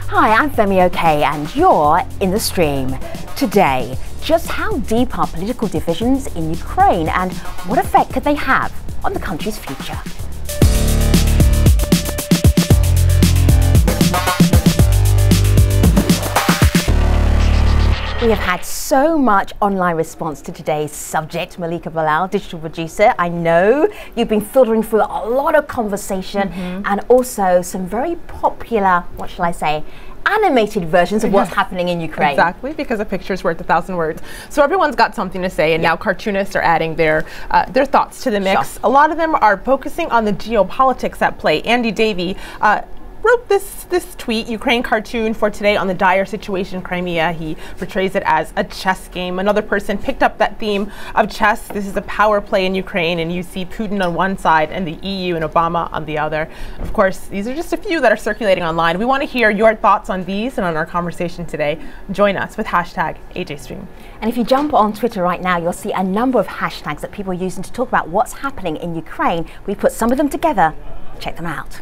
Hi, I'm Femi OK and you're in the stream. Today, just how deep are political divisions in Ukraine and what effect could they have on the country's future? We have had so much online response to today's subject. Malika Bilal, digital producer, I know you've been filtering through a lot of conversation and also some very popular, what shall I say, animated versions of what's happening in Ukraine. Exactly, because a picture's worth 1,000 words. So everyone's got something to say, and now cartoonists are adding their thoughts to the mix. Sure. A lot of them are focusing on the geopolitics at play. Andy Davey wrote this tweet, Ukraine cartoon for today on the dire situation in Crimea. He portrays it as a chess game. Another person picked up that theme of chess. This is a power play in Ukraine, and you see Putin on one side and the EU and Obama on the other. Of course, these are just a few that are circulating online. We want to hear your thoughts on these and on our conversation today. Join us with hashtag AJStream. And if you jump on Twitter right now, you'll see a number of hashtags that people are using to talk about what's happening in Ukraine. We've put some of them together. Check them out.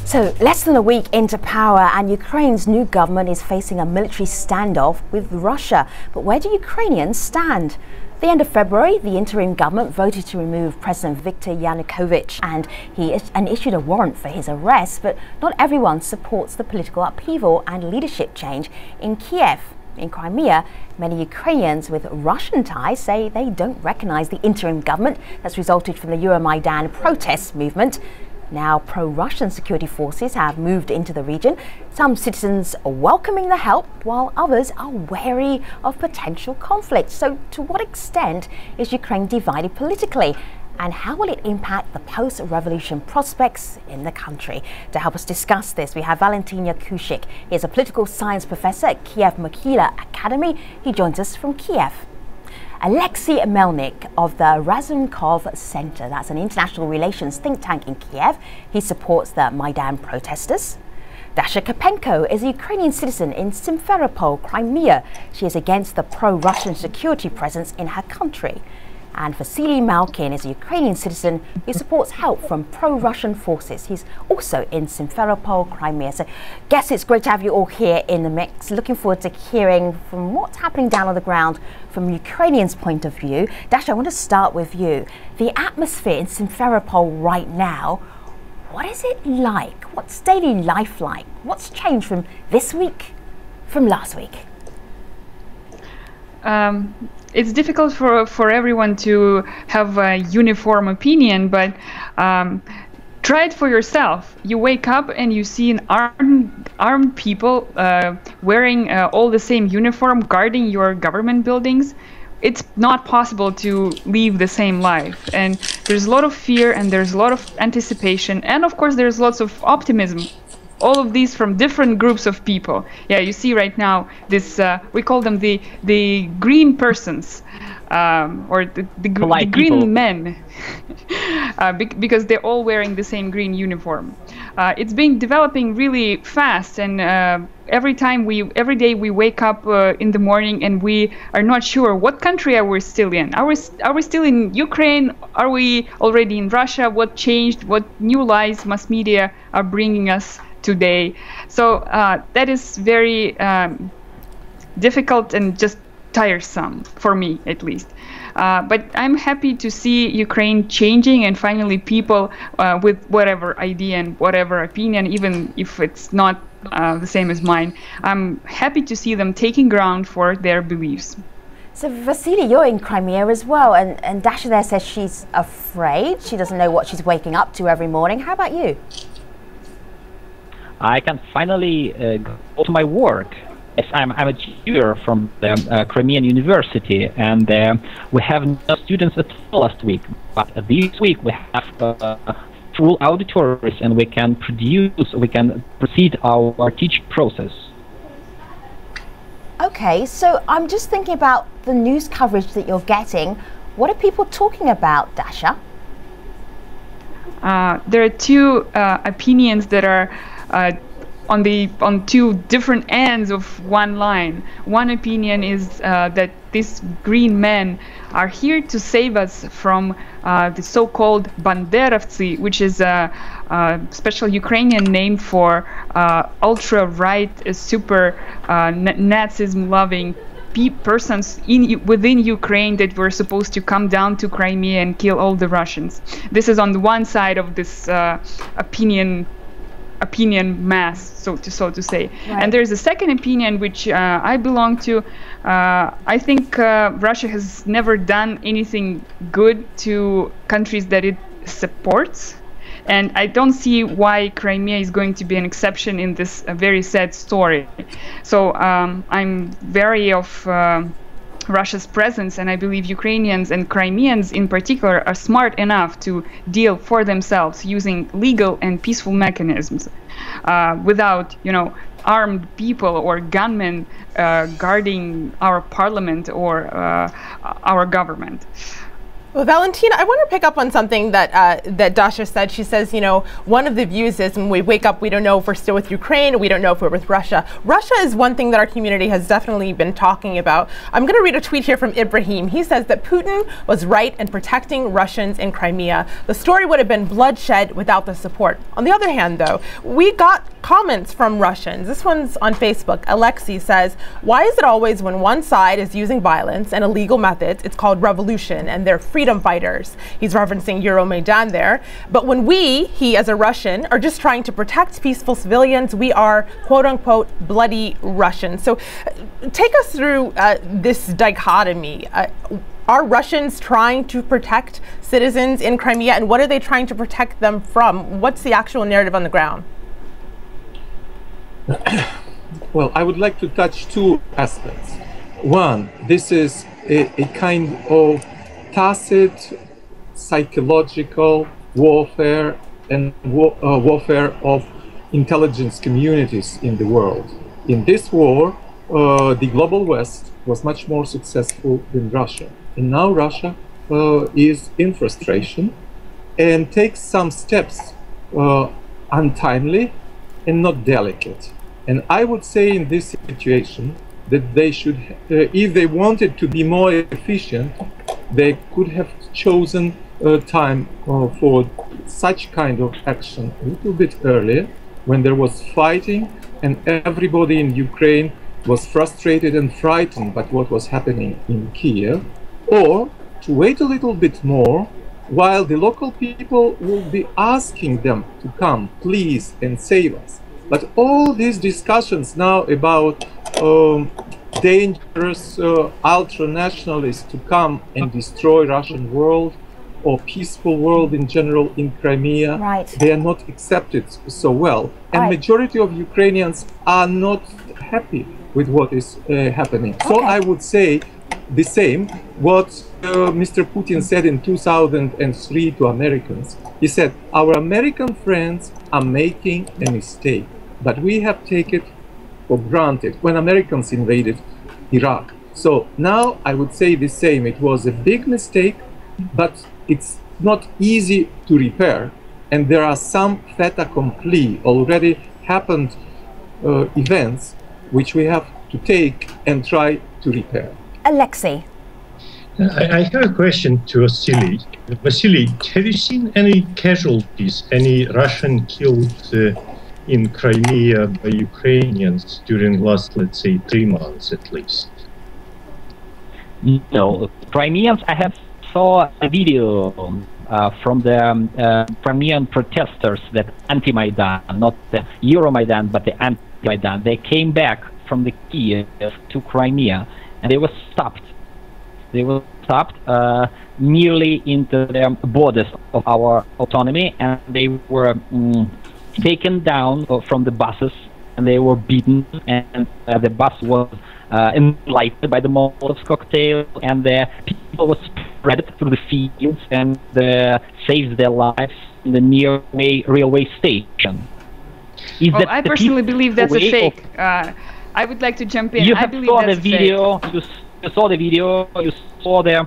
So, less than a week into power and Ukraine's new government is facing a military standoff with Russia. But where do Ukrainians stand? At the end of February, the interim government voted to remove President Viktor Yanukovych and he issued a warrant for his arrest, but not everyone supports the political upheaval and leadership change in Kiev. In Crimea, many Ukrainians with Russian ties say they don't recognize the interim government that's resulted from the Euromaidan protest movement. Now, pro-Russian security forces have moved into the region. Some citizens are welcoming the help, while others are wary of potential conflict. So, to what extent is Ukraine divided politically? And how will it impact the post-revolution prospects in the country? To help us discuss this, we have Valentina Kushik. He is a political science professor at Kiev Mohyla Academy. He joins us from Kiev. Alexei Melnik of the Razunkov Center, that's an international relations think tank in Kiev. He supports the Maidan protesters. Dasha Karpenko is a Ukrainian citizen in Simferopol, Crimea. She is against the pro-Russian security presence in her country. And Vasily Malkin is a Ukrainian citizen who supports help from pro-Russian forces. He's also in Simferopol, Crimea. So, guess it's great to have you all here in the mix. Looking forward to hearing from what's happening down on the ground from Ukrainians' point of view. Dasha, I want to start with you. The atmosphere in Simferopol right now, what is it like? What's daily life like? What's changed from this week, from last week? It's difficult for everyone to have a uniform opinion, but try it for yourself. You wake up and you see an armed people wearing all the same uniform, guarding your government buildings. It's not possible to live the same life, and there's a lot of fear and there's a lot of anticipation, and of course there's lots of optimism. All of these from different groups of people. Yeah, you see right now this, we call them the green persons, or the green men, because they're all wearing the same green uniform. It's been developing really fast, and every day we wake up in the morning and we are not sure what country are we still in. Are we still in Ukraine? Are we already in Russia? What changed? What new lies mass media are bringing us today? So that is very difficult and just tiresome for me, at least. But I'm happy to see Ukraine changing, and finally people with whatever idea and whatever opinion, even if it's not the same as mine, I'm happy to see them taking ground for their beliefs. So Vasily, you're in Crimea as well, and Dasha there says she's afraid. She doesn't know what she's waking up to every morning. How about you? I can finally go to my work. Yes, I'm a tutor from the Crimean University, and we have no students at all last week. But this week we have full auditories, and we can proceed our teaching process. Okay, so I'm just thinking about the news coverage that you're getting. What are people talking about, Dasha? There are two opinions that are on two different ends of one line. One opinion is that these green men are here to save us from the so-called Banderovцы, which is a special Ukrainian name for ultra-right, super Nazism-loving persons within Ukraine that were supposed to come down to Crimea and kill all the Russians. This is on the one side of this opinion mass, so to say. Right. And there's a second opinion which I belong to. I think Russia has never done anything good to countries that it supports, and I don't see why Crimea is going to be an exception in this very sad story. So I'm wary of Russia's presence, and I believe Ukrainians and Crimeans in particular are smart enough to deal for themselves using legal and peaceful mechanisms without, armed people or gunmen guarding our parliament or our government. Well, Valentina, I want to pick up on something that Dasha said. She says, one of the views is when we wake up, we don't know if we're still with Ukraine, or we don't know if we're with Russia. Russia is one thing that our community has definitely been talking about. I'm going to read a tweet here from Ibrahim. He says that Putin was right in protecting Russians in Crimea. The story would have been bloodshed without the support. On the other hand, though, we got comments from Russians. This one's on Facebook. Alexei says, why is it always when one side is using violence and illegal methods, it's called revolution, and they're freedom fighters? He's referencing Euromaidan there. But when he as a Russian, are just trying to protect peaceful civilians, we are quote unquote bloody Russians. So take us through this dichotomy. Are Russians trying to protect citizens in Crimea, and what are they trying to protect them from? What's the actual narrative on the ground? Well, I would like to touch two aspects. One, this is a kind of tacit psychological warfare and warfare of intelligence communities in the world. In this war, the global West was much more successful than Russia. And now Russia is in frustration and takes some steps untimely and not delicate. And I would say in this situation that they should, if they wanted to be more efficient, they could have chosen time for such kind of action a little bit earlier, when there was fighting and everybody in Ukraine was frustrated and frightened by what was happening in Kiev, or to wait a little bit more while the local people will be asking them to come, please, and save us. But all these discussions now about dangerous ultra-nationalists to come and destroy Russian world or peaceful world in general in Crimea, right, they are not accepted so well. And right, majority of Ukrainians are not happy with what is happening. Okay. So I would say the same what Mr. Putin said in 2003 to Americans. He said, our American friends are making a mistake, but we have taken it for granted when Americans invaded Iraq. So now I would say the same. It was a big mistake, but it's not easy to repair. And there are some fait accompli, already happened events, which we have to take and try to repair. Alexei. I have a question to Vasily. Vasily, have you seen any casualties, any Russian killed in Crimea by Ukrainians during last, let's say, 3 months at least? No, Crimeans, I have saw a video from the Crimean protesters, that anti-Maidan, not the Euromaidan, but the anti-Maidan. They came back from the Kiev to Crimea, and they were stopped. They were stopped nearly into the borders of our autonomy, and they were taken down from the buses, and they were beaten, and the bus was enlightened by the Molotov cocktail, and the people were spread through the fields, and the saves their lives in the nearby railway station. Is Well, that I the personally peaceful believe that's a way fake. I would like to jump in. You I have believe saw the that's a fake. video. You saw the video. You saw the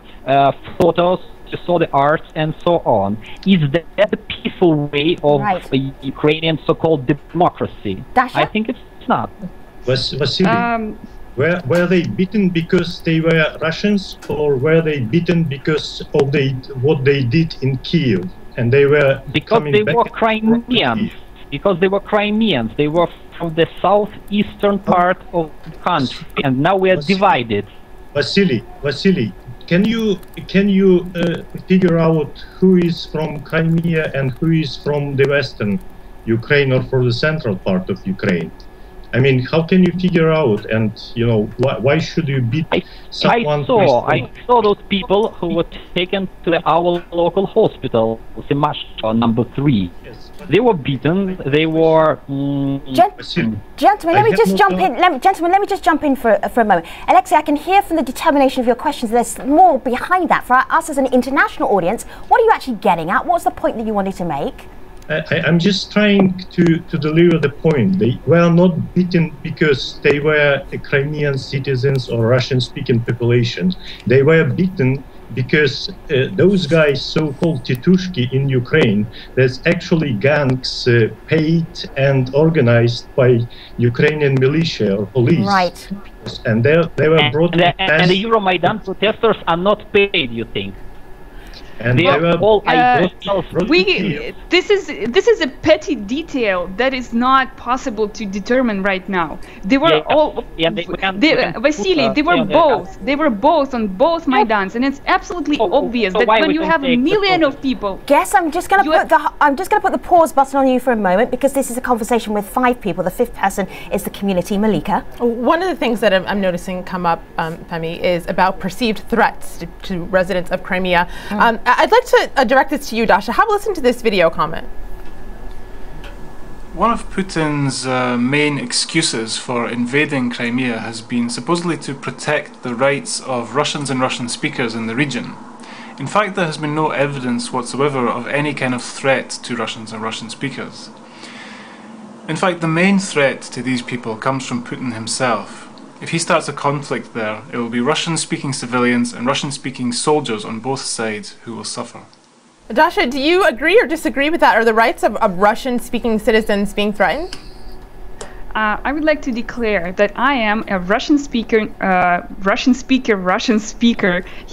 photos. You saw the art and so on. Is that the peaceful way of Ukrainian so-called democracy? Dasha? I think it's not. Vasily, were they beaten because they were Russians, or were they beaten because of what they did in Kiev, and they were because they were Crimeans? Because they were Crimeans. They were from the southeastern part of the country, and now we are divided. Vasily, can you figure out who is from Crimea and who is from the western Ukraine or for the central part of Ukraine? I mean, how can you figure out? And why should you beat someone? I saw those people who were taken to our local hospital, Semashko number 3. Yes. They were beaten. They were. Gentlemen, let me just jump in. Let me just jump in for a moment. Alexei, I can hear from the determination of your questions there's more behind that. For us as an international audience, what are you actually getting at? What's the point that you wanted to make? I'm just trying to deliver the point. They were not beaten because they were Crimean citizens or Russian-speaking populations. They were beaten because those guys, so-called titushki in Ukraine, that's actually gangs paid and organized by Ukrainian militia or police. Right. And they were brought and the Euromaidan protesters are not paid, you think? And they were all this is a petty detail that is not possible to determine right now. They were Vasily, they were both on both Maidans, and it's absolutely obvious that when you have a million of people. Guess I'm just going to put the pause button on you for a moment, because this is a conversation with 5 people. The 5th person is the community, Malika. One of the things that I'm noticing come up, Femi, is about perceived threats to residents of Crimea. I'd like to direct this to you, Dasha. Have a listen to this video comment. One of Putin's main excuses for invading Crimea has been supposedly to protect the rights of Russians and Russian speakers in the region. In fact, there has been no evidence whatsoever of any kind of threat to Russians and Russian speakers. In fact, the main threat to these people comes from Putin himself. If he starts a conflict there, it will be Russian-speaking civilians and Russian-speaking soldiers on both sides who will suffer. Dasha, do you agree or disagree with that? Are the rights of Russian-speaking citizens being threatened? I would like to declare that I am a Russian speaker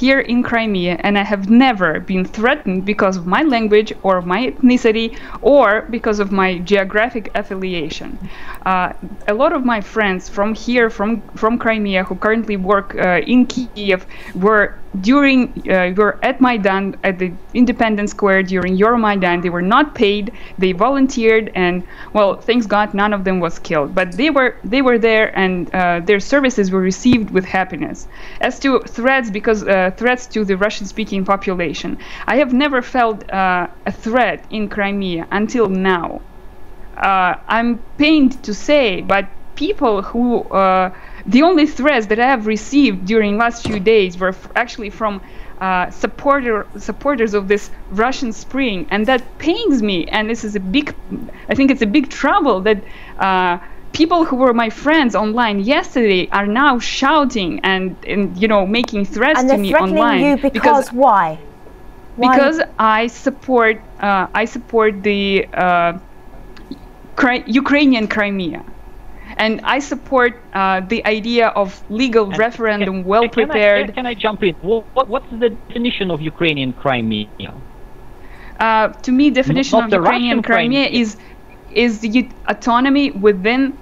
here in Crimea, and I have never been threatened because of my language or my ethnicity or because of my geographic affiliation. A lot of my friends from here, from Crimea, who currently work in Kiev, were at Maidan, at the Independence Square during Euromaidan. They were not paid. They volunteered, and well, thanks God, none of them was killed. But they were there, and their services were received with happiness. As to threats, because threats to the Russian-speaking population, I have never felt a threat in Crimea until now. I'm pained to say, but people who the only threats that I have received during last few days were actually from supporters of this Russian Spring, and that pains me. And this is I think it's a big trouble that people who were my friends online yesterday are now shouting and making threats to me online. And they're threatening you because why? Because I support the Ukrainian Crimea. And I support the idea of legal referendum, well prepared. Can I jump in? What's the definition of Ukrainian Crimea? To me, definition of Ukrainian Crimea is the autonomy within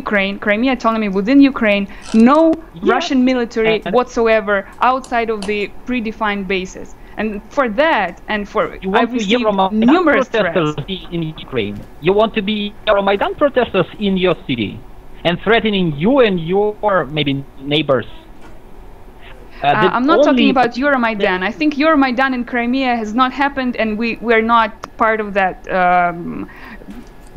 Ukraine, Crimea autonomy within Ukraine, no Russian military whatsoever outside of the predefined bases. And for that, and for I've received numerous threats in Ukraine. You want to be Euromaidan protesters in your city and threatening you and your maybe neighbors. I'm not talking about Euromaidan. I think Euromaidan in Crimea has not happened, and we're not part of that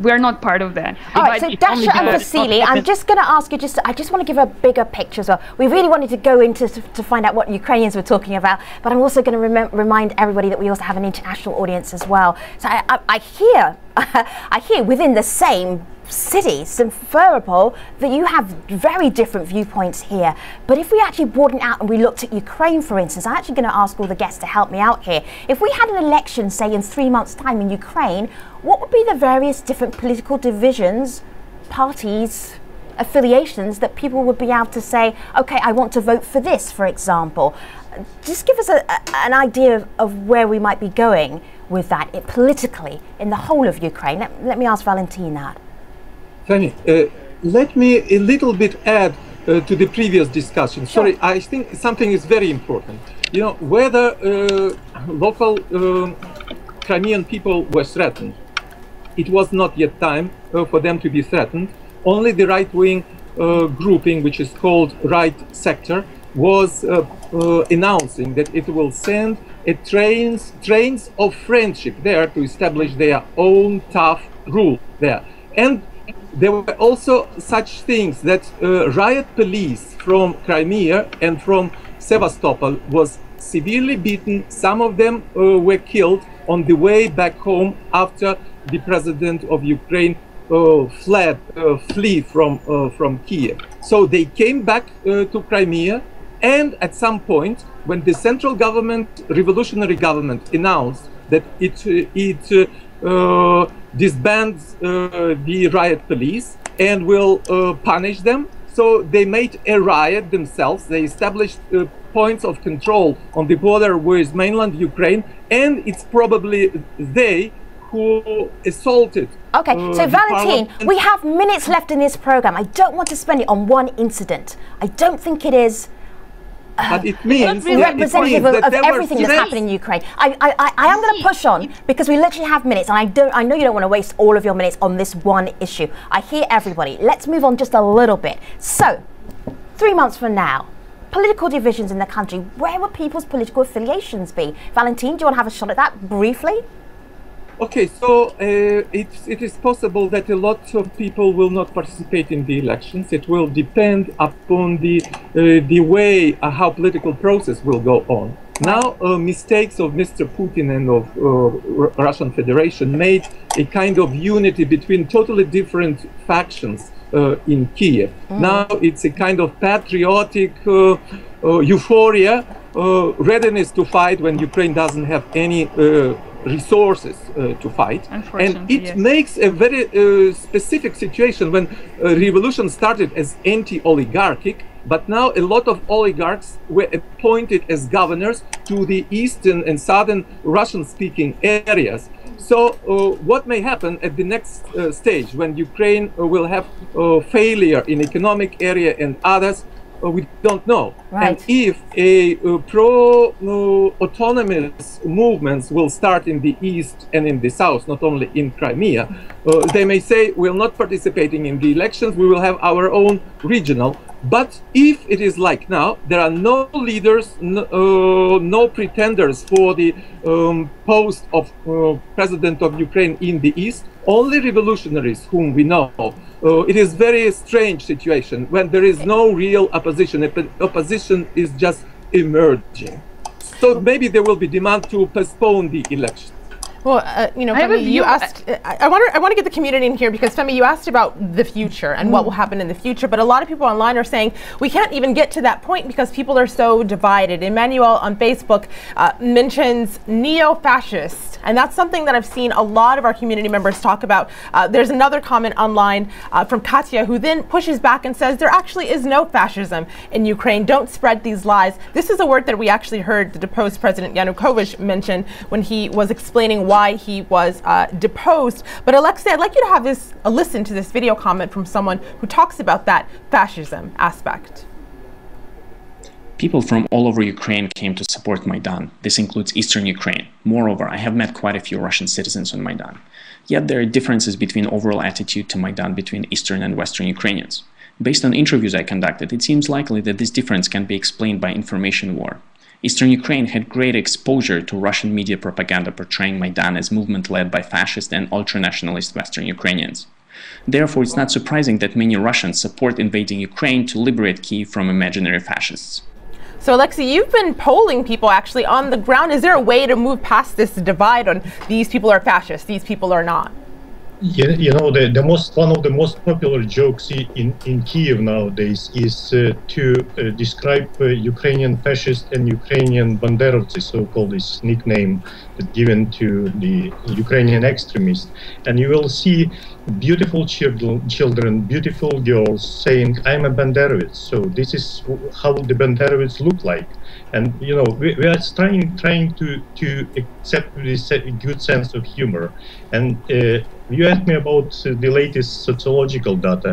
we're not part of that. All right, so Dasha and Vasily, I'm just going to ask you, I just want to give a bigger picture as well. We really wanted to go into to find out what Ukrainians were talking about, but I'm also going to remind everybody that we also have an international audience as well. So I hear, I hear within the same city, Simferopol, that you have very different viewpoints here. But if we actually broaden out and we looked at Ukraine, for instance, I'm actually going to ask all the guests to help me out here. If we had an election, say, in 3 months' time in Ukraine, what would be the various different political divisions, parties, affiliations that people would be able to say, okay, I want to vote for this, for example? Just give us an idea of where we might be going with that politically in the whole of Ukraine. Let me ask Valentin that. Fanny, let me a little bit add to the previous discussion. Sure. Sorry, I think something is very important. You know, whether local Crimean people were threatened, it was not yet time for them to be threatened. Only the right-wing grouping, which is called Right Sector, was announcing that it will send trains of friendship there to establish their own tough rule there. And there were also such things that riot police from Crimea and from Sevastopol was severely beaten. Some of them were killed on the way back home after the president of Ukraine flee from Kiev. So they came back to Crimea, and at some point, when the central government, revolutionary government, announced that it disbands the riot police and will punish them, so they made a riot themselves. They established points of control on the border with mainland Ukraine, and it's probably they who assaulted. Okay, so Valentin, we have minutes left in this program. I don't want to spend it on one incident. I don't think it is but it means representative of everything that's happening in Ukraine. I am going to push on because we literally have minutes, and I know you don't want to waste all of your minutes on this one issue. I hear everybody. Let's move on just a little bit. So, 3 months from now, political divisions in the country, where will people's political affiliations be? Valentin, do you want to have a shot at that briefly? Okay, so it is possible that a lot of people will not participate in the elections. It will depend upon the way how political process will go on. Now, mistakes of Mr. Putin and of Russian Federation made a kind of unity between totally different factions in Kiev. Now it's a kind of patriotic euphoria, readiness to fight when Ukraine doesn't have any resources to fight, and it makes a very specific situation when revolution started as anti-oligarchic, but now a lot of oligarchs were appointed as governors to the eastern and southern Russian-speaking areas. So what may happen at the next stage when Ukraine will have failure in economic area and others, we don't know. Right. And if a pro-autonomous movements will start in the east and in the south, not only in Crimea, they may say we're not participating in the elections, we will have our own regional. But if it is like now, there are no leaders, no pretenders for the post of president of Ukraine in the east, only revolutionaries whom we know. It is very strange situation when there is no real opposition. Opposition is just emerging. So maybe there will be demand to postpone the election. Well, you know, Femi, you asked. I want to get the community in here because Femi, you asked about the future and what will happen in the future. But a lot of people online are saying we can't even get to that point because people are so divided. Emmanuel on Facebook mentions neo-fascist, and that's something that I've seen a lot of our community members talk about. There's another comment online from Katya who then pushes back and says there actually is no fascism in Ukraine. Don't spread these lies. This is a word that we actually heard the deposed President Yanukovych mention when he was explaining why he was deposed. But Alexei, I'd like you to have a listen to this video comment from someone who talks about that fascism aspect. People from all over Ukraine came to support Maidan. This includes Eastern Ukraine. Moreover, I have met quite a few Russian citizens on Maidan. Yet there are differences between overall attitude to Maidan between Eastern and Western Ukrainians. Based on interviews I conducted, it seems likely that this difference can be explained by information war. Eastern Ukraine had great exposure to Russian media propaganda portraying Maidan as movement led by fascist and ultranationalist Western Ukrainians. Therefore, it's not surprising that many Russians support invading Ukraine to liberate Kyiv from imaginary fascists. So, Alexei, you've been polling people actually on the ground. Is there a way to move past this divide on these people are fascists, these people are not? Yeah, one of the most popular jokes in Kiev nowadays is to describe Ukrainian fascists and Ukrainian banderovцы, so-called this nickname given to the Ukrainian extremists. And you will see beautiful children, beautiful girls saying, "I'm a Banderovец." So this is how the Banderovets look like. And we are trying to accept this good sense of humor. And you asked me about the latest sociological data.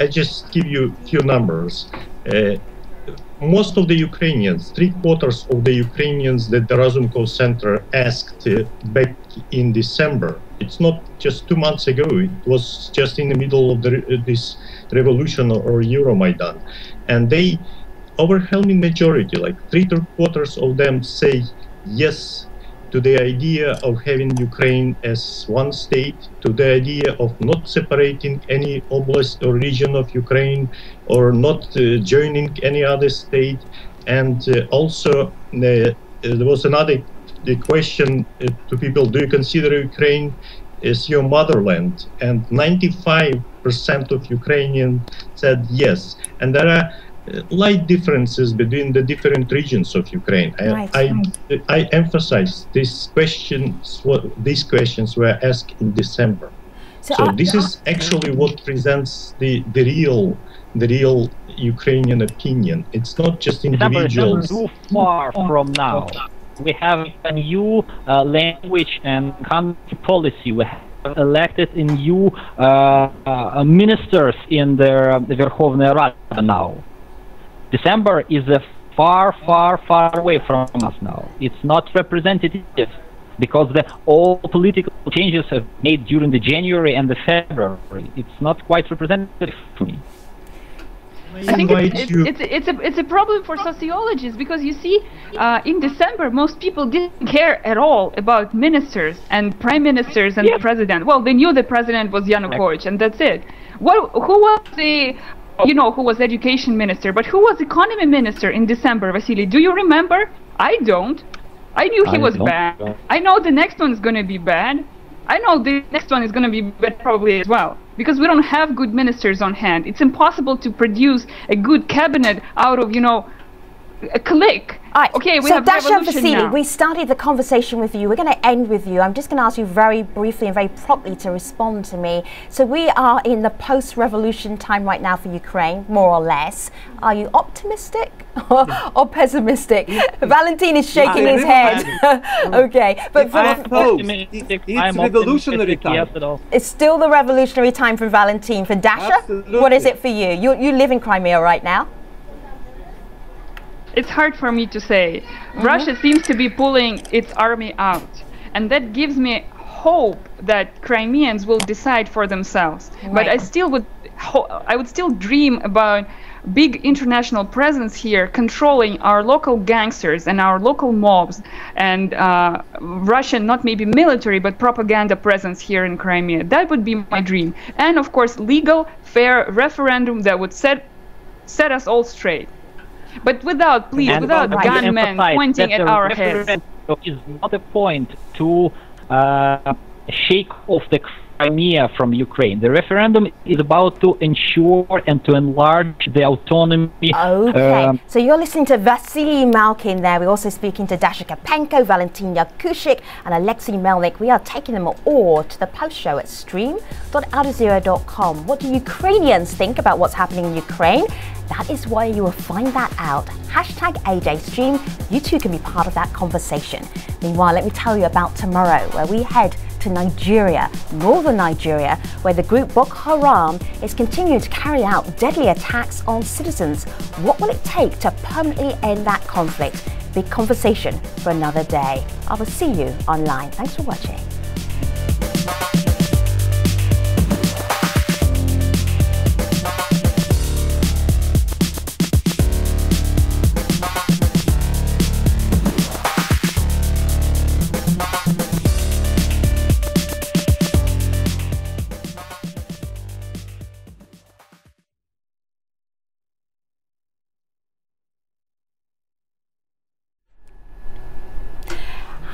I just give you a few numbers. Most of the Ukrainians, 3/4 of the Ukrainians that the Razumkov Center asked back in December, it's not just 2 months ago, it was just in the middle of this revolution or Euromaidan. And they, overwhelming majority, like 3/4 of them say yes to the idea of having Ukraine as one state, to the idea of not separating any oblast or region of Ukraine, or not joining any other state. And also there was another question to people: do you consider Ukraine as your motherland? And 95% of Ukrainians said yes. And there are light differences between the different regions of Ukraine. I emphasize these questions were asked in December. So this is actually what presents the real Ukrainian opinion. It's not just individuals. Too far from now. We have a new language and country policy. We have elected new ministers in the Verkhovna Rada now. December is far away from us now. It's not representative because all political changes have made during the January and the February. It's not quite representative for me. I think it's a problem for sociologists because you see, in December, most people didn't care at all about ministers and prime ministers and the president. Well, they knew the president was Yanukovych, and that's it. Who was the who was education minister, but who was economy minister in December, Vasily? Do you remember? I don't. I knew he was bad. I know the next one is going to be bad. I know the next one is going to be bad probably as well, because we don't have good ministers on hand. It's impossible to produce a good cabinet out of, a clique. Right. Okay, we have Dasha and revolution Vasily, now. we started the conversation with you. We're going to end with you. I'm just going to ask you very briefly and very promptly to respond to me. So we are in the post-revolution time right now for Ukraine, more or less. Are you optimistic or pessimistic? Valentin is shaking his head. Okay, but it's revolutionary time. It's still the revolutionary time for Valentin. For Dasha, Absolutely. What is it for you? You live in Crimea right now. It's hard for me to say. Russia seems to be pulling its army out, and that gives me hope that Crimeans will decide for themselves. Right. But I would still dream about big international presence here controlling our local gangsters and our local mobs, and Russian, not maybe military, but propaganda presence here in Crimea. That would be my dream. And of course, legal, fair referendum that would set us all straight. But without gunmen pointing at our heads. Is not a point to shake off the Crimea from Ukraine. The referendum is about to ensure and to enlarge the autonomy. Okay, so you're listening to Vasily Malkin there. We're also speaking to Dasha Kapenko, Valentin Yakushik and Alexei Melnik. We are taking them all to the post show at stream.aljazeera.com. What do Ukrainians think about what's happening in Ukraine? That is where you will find that out. #AJStream. You too can be part of that conversation. Meanwhile, let me tell you about tomorrow, where we head to Nigeria, northern Nigeria, where the group Boko Haram is continuing to carry out deadly attacks on citizens. What will it take to permanently end that conflict? Big conversation for another day. I will see you online. Thanks for watching.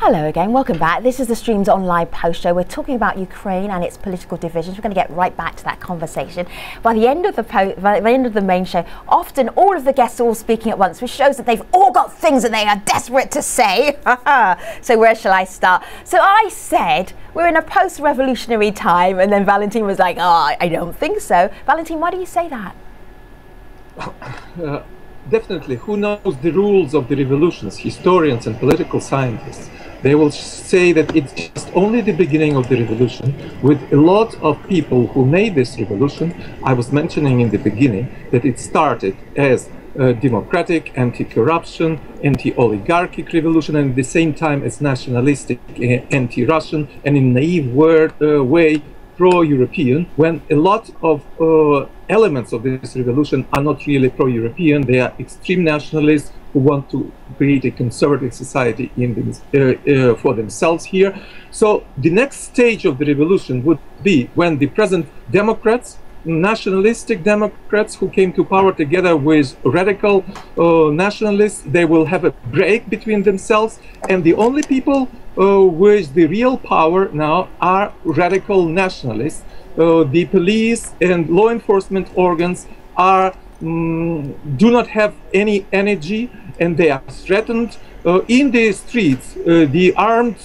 Hello again, welcome back. This is the Streams Online Post Show. We're talking about Ukraine and its political divisions. We're going to get right back to that conversation. By the end of the main show, often all of the guests are all speaking at once, which shows that they've all got things that they are desperate to say. So where shall I start? So I said we're in a post-revolutionary time, and then Valentin was like, "Oh, I don't think so." Valentin, why do you say that? Definitely, who knows the rules of the revolutions? Historians and political scientists. They will say that it's just only the beginning of the revolution, with a lot of people who made this revolution. I was mentioning in the beginning that it started as a democratic, anti-corruption, anti-oligarchic revolution, and at the same time as nationalistic, anti-Russian, and in naive way pro-European, when a lot of elements of this revolution are not really pro-European. They are extreme nationalists who want to create a conservative society for themselves here. So the next stage of the revolution would be when the present Democrats, nationalistic Democrats who came to power together with radical nationalists, they will have a break between themselves, and the only people with the real power now are radical nationalists. The police and law enforcement organs are do not have any energy, and they are threatened in the streets. The armed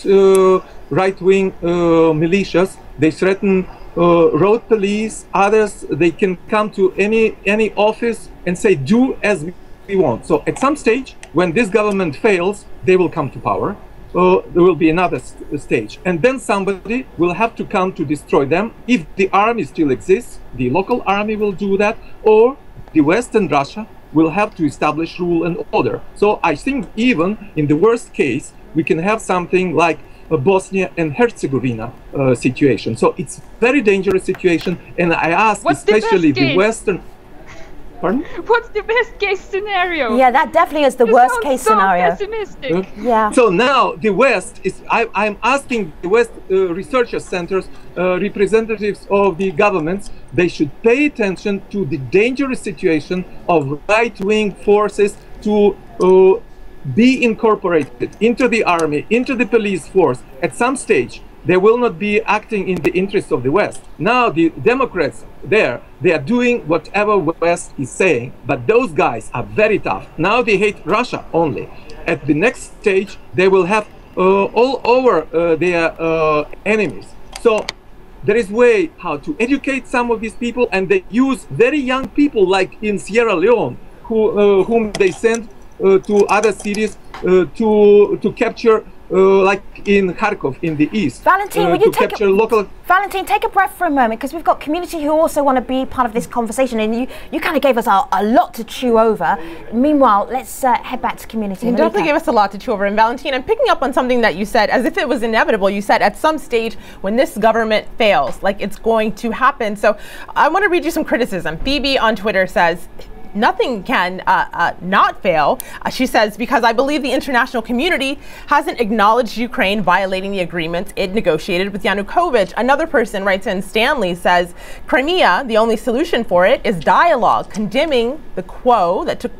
right-wing militias, they threaten road police, others. They can come to any office and say, do as we want. So at some stage, when this government fails, they will come to power. There will be another stage, and then somebody will have to come to destroy them. If the army still exists, the local army will do that, or the West and Russia will have to establish rule and order. So I think even in the worst case, we can have something like a Bosnia and Herzegovina situation. So it's a very dangerous situation, and I ask especially the Western... Pardon? What's the best case scenario? Yeah, that definitely is the worst case scenario. Pessimistic. Yeah. So now the West is, I'm asking the West research centers, representatives of the governments, they should pay attention to the dangerous situation of right-wing forces to be incorporated into the army, into the police force at some stage. They will not be acting in the interests of the West. Now the Democrats there, they are doing whatever West is saying, but those guys are very tough. Now they hate Russia only. At the next stage, they will have all over their enemies. So there is way how to educate some of these people, and they use very young people like in Sierra Leone, whom they send to other cities to capture, like in Kharkov in the east. Valentin, will you take Valentin, take a breath for a moment, because we've got community who also want to be part of this conversation, and you kind of gave us a lot to chew over. Meanwhile, let's head back to community. You definitely gave us a lot to chew over. And Valentin, I'm picking up on something that you said, as if it was inevitable. You said at some stage when this government fails, like it's going to happen. So I want to read you some criticism. Phoebe on Twitter says, nothing can not fail. She says, because I believe the international community hasn't acknowledged Ukraine violating the agreements it negotiated with Yanukovych. Another person writes in, Stanley says, Crimea, the only solution for it is dialogue, condemning the coup that took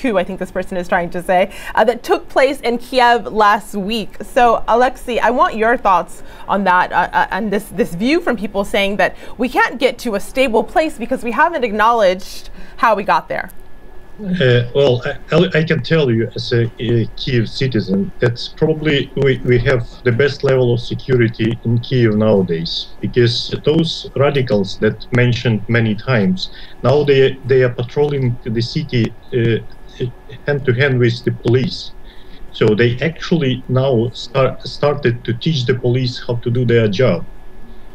I think this person is trying to say, that took place in Kiev last week. So, Alexei, I want your thoughts on that, and this view from people saying that we can't get to a stable place because we haven't acknowledged how we got there. Well, I can tell you as a Kiev citizen that probably we have the best level of security in Kiev nowadays, because those radicals that mentioned many times, now they are patrolling the city hand to hand with the police. So they actually now started to teach the police how to do their job.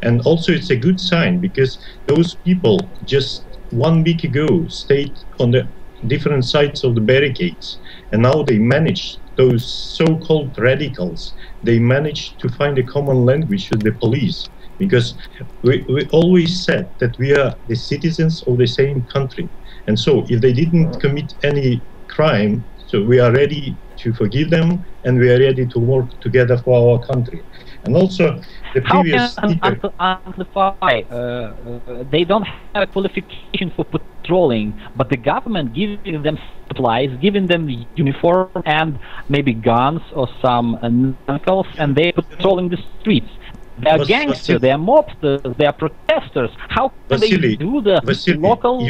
And also it's a good sign, because those people just 1 week ago stayed on the different sides of the barricades, and now they managed, those so-called radicals, they managed to find a common language with the police, because we always said that we are the citizens of the same country, and so if they didn't commit any crime, so we are ready to forgive them, and we are ready to work together for our country. And also, the How previous can speaker. amplify? They don't have a qualification for patrolling, but the government giving them supplies, giving them uniform and maybe guns or some knuckles, and they're patrolling the streets. They are gangsters, they are mobsters, they are protesters. How can they do the local...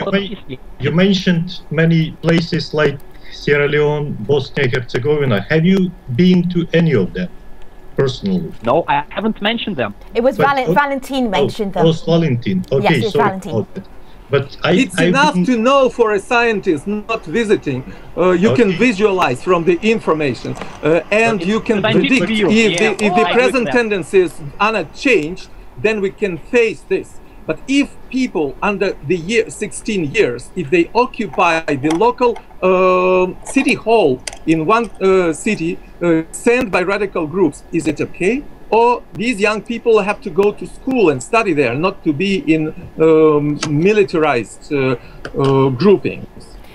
You mentioned many places like Sierra Leone, Bosnia and Herzegovina. Have you been to any of them personally? No, I haven't mentioned them. It was Valentin mentioned them. Oh, it was Valentin. Okay, yes, sorry Valentin. about that. But it's enough to know for a scientist not visiting. You can visualize from the information, and you can predict if the present tendencies are not changed, then we can face this. But if people under the 16 years, if they occupy the local city hall in one city sent by radical groups, is it okay? Or these young people have to go to school and study there, not to be in militarized groupings?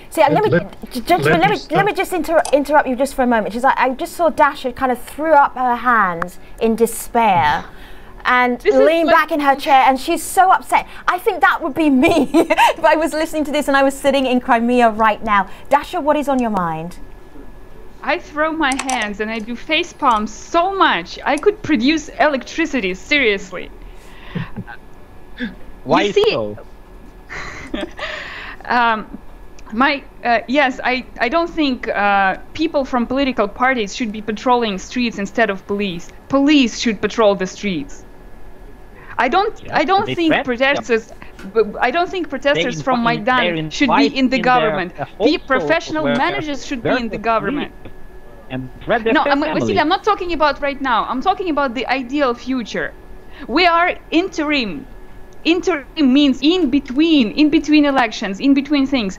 See, let me just interrupt you just for a moment, because I just saw Dasha kind of threw up her hands in despair and lean back in her chair, and she's so upset. I think that would be me if I was listening to this and I was sitting in Crimea right now. Dasha, what is on your mind? I throw my hands and I do face palms so much. I could produce electricity, seriously. Why so? Yes, I don't think people from political parties should be patrolling streets instead of police. Police should patrol the streets. I don't think protesters from Maidan should be in the government. Professional managers should be in the government. No, I'm not talking about right now. I'm talking about the ideal future. We are interim. Interim means in between elections, in between things.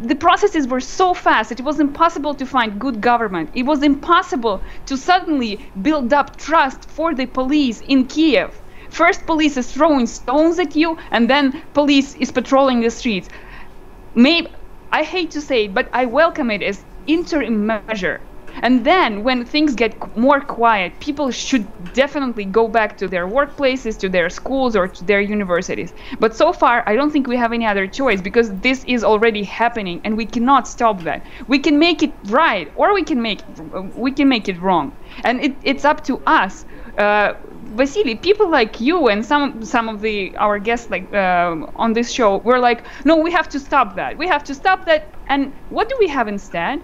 The processes were so fast, it was impossible to find good government. It was impossible to suddenly build up trust for the police in Kiev. First, police is throwing stones at you, and then police is patrolling the streets. I hate to say it, but I welcome it as interim measure. And then when things get more quiet, people should definitely go back to their workplaces, to their schools, or to their universities. But so far, I don't think we have any other choice, because this is already happening and we cannot stop that. We can make it right, or we can make it wrong. And it's up to us. Vasily, people like you and some of our guests on this show were like, no, we have to stop that. We have to stop that. And what do we have instead?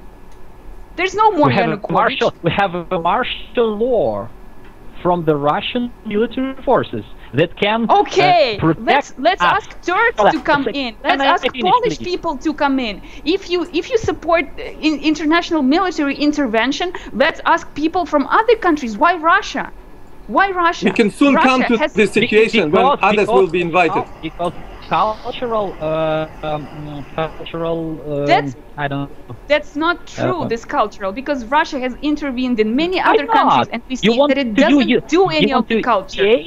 There's no more Yanukovych. We have a martial law from the Russian military forces that can protect let's ask Turks to come in. Let's ask Polish people to come in. If you support international military intervention, let's ask people from other countries. Why Russia? Why Russia? We can soon come to this situation when others will be invited. Because cultural, I don't know. That's not true, this cultural, because Russia has intervened in many other countries, and we see that it doesn't do any of the culture.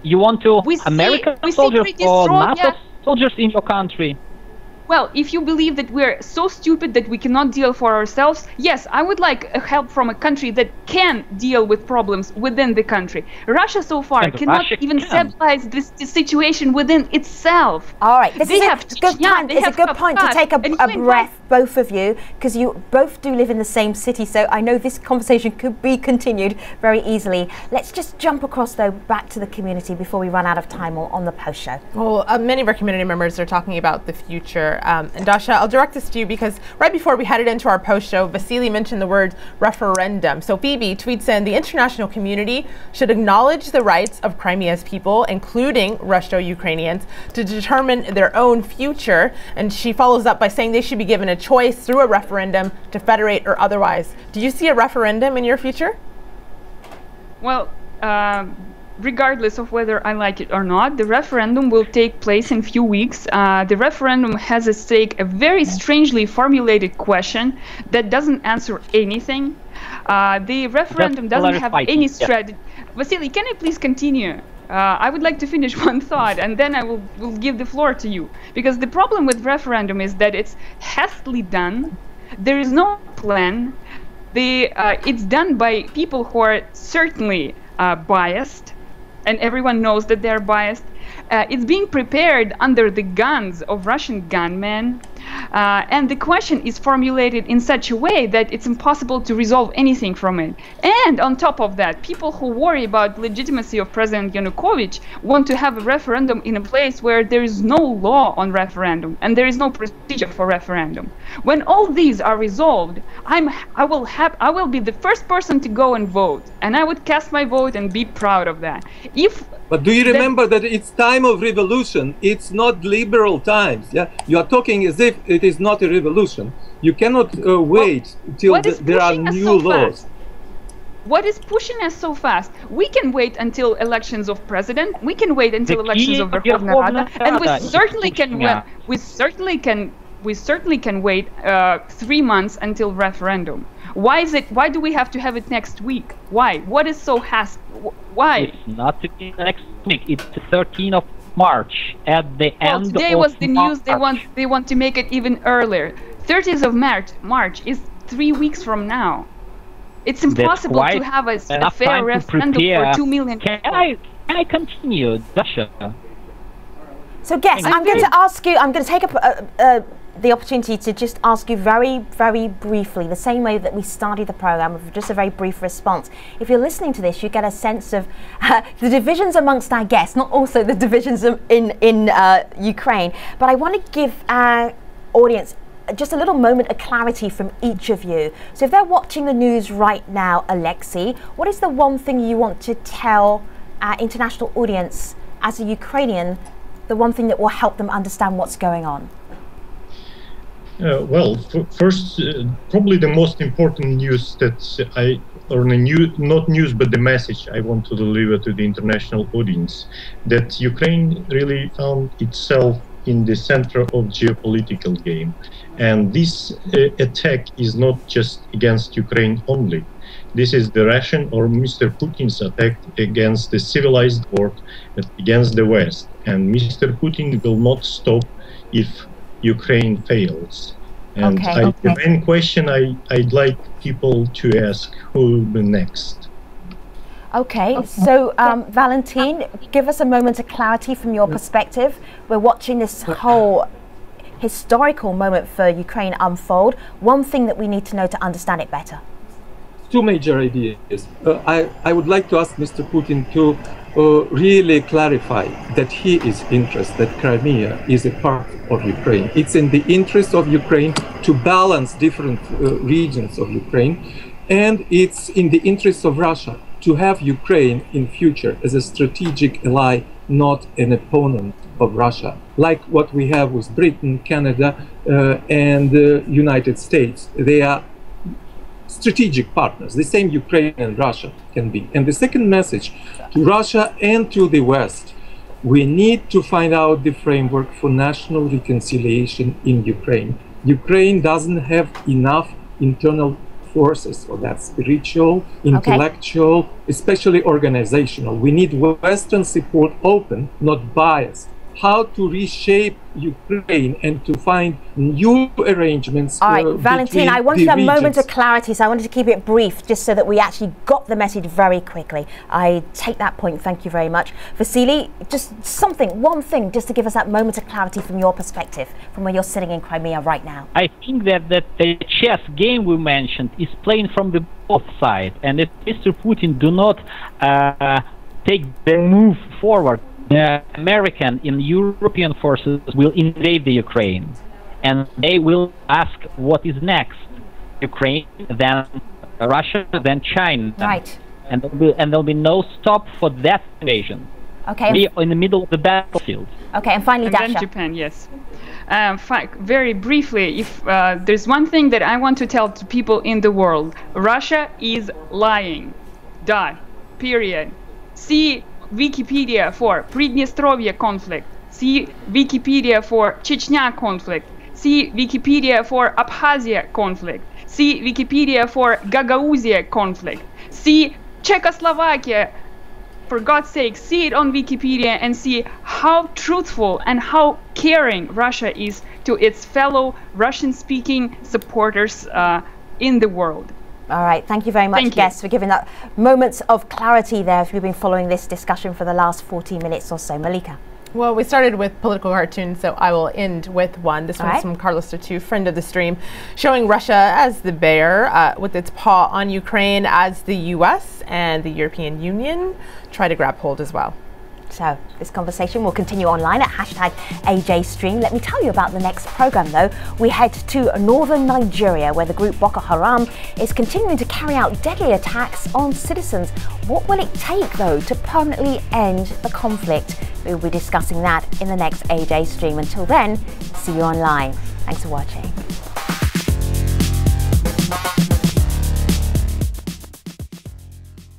You want to American soldiers or NATO soldiers in your country? Well, if you believe that we're so stupid that we cannot deal for ourselves, yes, I would like help from a country that can deal with problems within the country. Russia so far cannot even stabilize this situation within itself. All right, this is a good point to take a breath, both of you, because you both do live in the same city, so I know this conversation could be continued very easily. Let's just jump across, though, back to the community before we run out of time on the post show. Well, many of our community members are talking about the future. And Dasha, I'll direct this to you because right before we headed into our post show, Vasily mentioned the word referendum. So Phoebe tweets in, the international community should acknowledge the rights of Crimea's people, including Russo-Ukrainians, to determine their own future. And she follows up by saying they should be given a choice through a referendum to federate or otherwise. Do you see a referendum in your future? Well, regardless of whether I like it or not, the referendum will take place in a few weeks. The referendum has at stake a very strangely formulated question that doesn't answer anything. The referendum doesn't have any strategy. Vasily, can I please continue? I would like to finish one thought, and then I will give the floor to you. Because the problem with referendum is that it's hastily done. There is no plan. It's done by people who are certainly biased, and everyone knows that they're biased. It's being prepared under the guns of Russian gunmen, and the question is formulated in such a way that it's impossible to resolve anything from it. And on top of that, people who worry about legitimacy of President Yanukovych want to have a referendum in a place where there is no law on referendum and there is no procedure for referendum. When all these are resolved, I will be the first person to go and vote, and I would cast my vote and be proud of that. But do you remember that it's time of revolution? It's not liberal times. Yeah, you are talking as if it is not a revolution. You cannot wait till there are new laws. What is pushing us so fast? We can wait until elections of president. We can wait until elections of Verkhovna Rada, and we certainly can. We certainly can wait 3 months until referendum. Why is it? Why do we have to have it next week? Why? What is so why? It's not to be next week. It's the 13th of March at the end of today was the news. March. They want to make it even earlier. 30th of March is 3 weeks from now. It's impossible to have a fair referendum for 2 million people. Can I continue, Dasha? So, guess I'm going to ask you. I'm going to take up the opportunity to just ask you very, very briefly, the same way that we started the program with just a very brief response. If you're listening to this, you get a sense of the divisions amongst our guests, not also the divisions in Ukraine. But I want to give our audience just a little moment of clarity from each of you. So if they're watching the news right now, Alexei, what is the one thing you want to tell our international audience as a Ukrainian, the one thing that will help them understand what's going on? First, probably the most important news that not news, but the message I want to deliver to the international audience, that Ukraine really found itself in the center of geopolitical game. And this attack is not just against Ukraine only. This is the Russian or Mr. Putin's attack against the civilized world, against the West. And Mr. Putin will not stop if Ukraine fails. And the main question I'd like people to ask, who will be next? Okay, so Valentin, give us a moment of clarity from your perspective. We're watching this whole historical moment for Ukraine unfold. One thing that we need to know to understand it better. Two major ideas. I would like to ask Mr. Putin to really clarify that he is interested that Crimea is a part of Ukraine. It's in the interest of Ukraine to balance different regions of Ukraine, and it's in the interest of Russia to have Ukraine in future as a strategic ally, not an opponent of Russia, like what we have with Britain, Canada, and the United States. They are strategic partners, the same Ukraine and Russia can be. And the second message to Russia and to the West, we need to find out the framework for national reconciliation in Ukraine. Ukraine doesn't have enough internal forces for that, spiritual, intellectual, especially organizational. We need Western support, open, not biased. How to reshape Ukraine and to find new arrangements. All right, Valentin, I wanted a moment of clarity, so I wanted to keep it brief, just so that we actually got the message very quickly. I take that point, thank you very much. Vasily, just something, one thing, just to give us that moment of clarity from your perspective, from where you're sitting in Crimea right now. I think that the chess game we mentioned is playing from the both sides, and if Mr. Putin do not take the move forward, the American and European forces will invade the Ukraine, and they will ask what is next. Ukraine, then Russia, then China. Right. And there'll be no stop for that invasion. Okay. We're in the middle of the battlefield. Okay, and finally, Dasha. Then Japan, yes. Very briefly, if there's one thing that I want to tell to people in the world, Russia is lying. Dot. Period. See Wikipedia for Pridnestrovye conflict. See Wikipedia for Chechnya conflict. See Wikipedia for Abkhazia conflict. See Wikipedia for Gagauzia conflict. See Czechoslovakia. For God's sake, see it on Wikipedia and see how truthful and how caring Russia is to its fellow Russian-speaking supporters in the world. All right, thank you very much, guests, for giving that moments of clarity there if you've been following this discussion for the last 40 minutes or so. Malika. Well, we started with political cartoons, so I will end with one. This one's from Carlos Tatu, friend of the stream, showing Russia as the bear with its paw on Ukraine as the US and the European Union try to grab hold as well. So this conversation will continue online at #AJStream. Let me tell you about the next program though. We head to northern Nigeria where the group Boko Haram is continuing to carry out deadly attacks on citizens. What will it take though to permanently end the conflict? We'll be discussing that in the next AJ Stream. Until then, see you online. Thanks for watching.